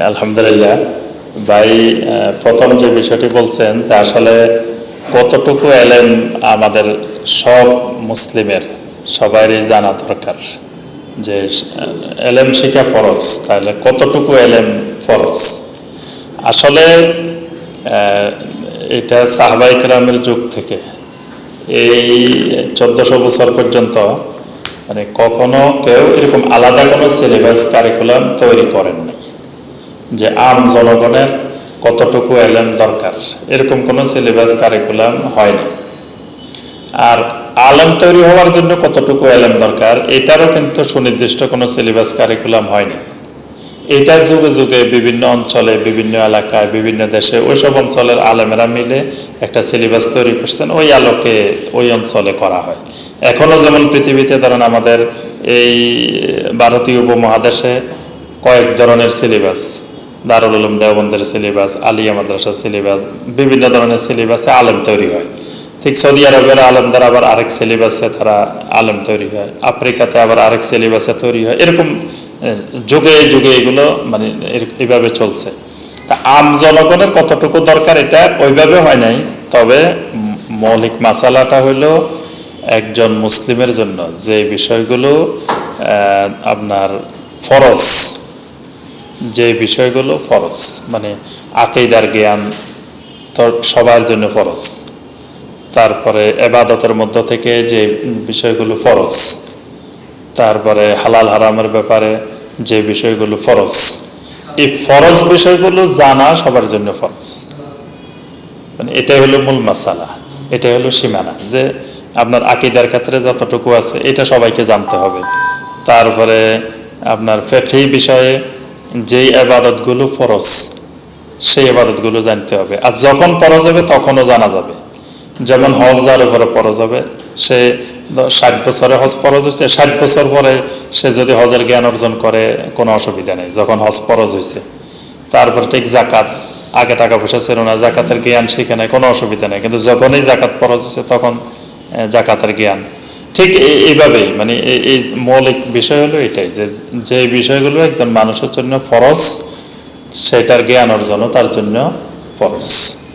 আলহামদুলিল্লাহ ভাই, প্রথম যে বিষয়টি বলছেন যে আসলে কতটুকু এলেম আমাদের সব মুসলিমের সবারই জানা দরকার, যে এলেম শিখা ফরজ, তাহলে কতটুকু এলেম ফরজ। আসলে এটা সাহাবায়ে কেরামের যুগ থেকে এই 1400 বছর পর্যন্ত মানে কখনো কেউ এরকম আলাদা কোনো সিলেবাস কারিকুলাম তৈরি করেননি যে আম জনগণের কতটুকু এলেম দরকার, এরকম কোনো সিলেবাস কারিকুলাম হয়নি। আর আলেম তৈরি হওয়ার জন্য কতটুকু এলেম দরকার এটারও কিন্তু সুনির্দিষ্ট কোনো সিলেবাস কারিকুলাম হয়নি। এটা যুগে যুগে বিভিন্ন অঞ্চলে, বিভিন্ন এলাকায়, বিভিন্ন দেশে ওইসব অঞ্চলের আলেমেরা মিলে একটা সিলেবাস তৈরি করছেন, ওই আলোকে ওই অঞ্চলে করা হয়। এখনো যেমন পৃথিবীতে ধরেন আমাদের এই ভারতীয় উপমহাদেশে কয়েক ধরনের সিলেবাস, দারুল উলুম দেওবন্দের সিলেবাস, আলিয়া মাদ্রাসার সিলেবাস, বিভিন্ন ধরনের সিলেবাসে আলেম তৈরি হয়। ঠিক সৌদি আরবের আলেমদের আবার আরেক সিলেবাসে তারা আলেম তৈরি হয়, আফ্রিকাতে আবার আরেক সিলেবাসে তৈরি হয়। এরকম যুগে যুগে এগুলো মানে এইভাবে চলছে। তা আম জনগণের কতটুকু দরকার এটা ওইভাবে হয় নাই, তবে মৌলিক মাসালাটা হইলো একজন মুসলিমের জন্য যে বিষয়গুলো আপনার ফরজ, যে বিষয়গুলো ফরজ মানে আকীদার জ্ঞান তো সবার জন্য ফরজ, তারপরে ইবাদতের মধ্য থেকে যে বিষয়গুলো ফরজ, তারপরে হালাল হারামের ব্যাপারে যে বিষয়গুলো ফরজ, এই ফরজ বিষয়গুলো জানা সবার জন্য ফরজ। মানে এটাই হলো মূল মাসালা, এটাই হলো সীমানা, যে আপনার আকীদার ক্ষেত্রে যতটুকু আছে এটা সবাইকে জানতে হবে। তারপরে আপনার ফিকহি বিষয়ে যেই ইবাদতগুলো ফরজ সেই ইবাদতগুলো জানতে হবে, আর যখন ফরজ হবে তখনও জানা যাবে। যেমন হজ যার উপরে ফরজ হবে, সে 60 বছরে হজ ফরজ হয়েছে, 60 বছর পরে সে যদি হজের জ্ঞান অর্জন করে কোনো অসুবিধা নেই, যখন হজ ফরজ হয়েছে। তারপর ঠিক জাকাত, আগে টাকা পয়সা ছিল না, জাকাতের জ্ঞান শিখে নেয়, কোনো অসুবিধা নেই, কিন্তু যখনই জাকাত ফরজ হয়েছে তখন জাকাতের জ্ঞান। ঠিক এইভাবেই মানে এই মৌলিক বিষয় হলো এটাই, যে যে বিষয়গুলো একজন মানুষের জন্য ফরজ সেটার জ্ঞান অর্জনও তার জন্য ফরজ।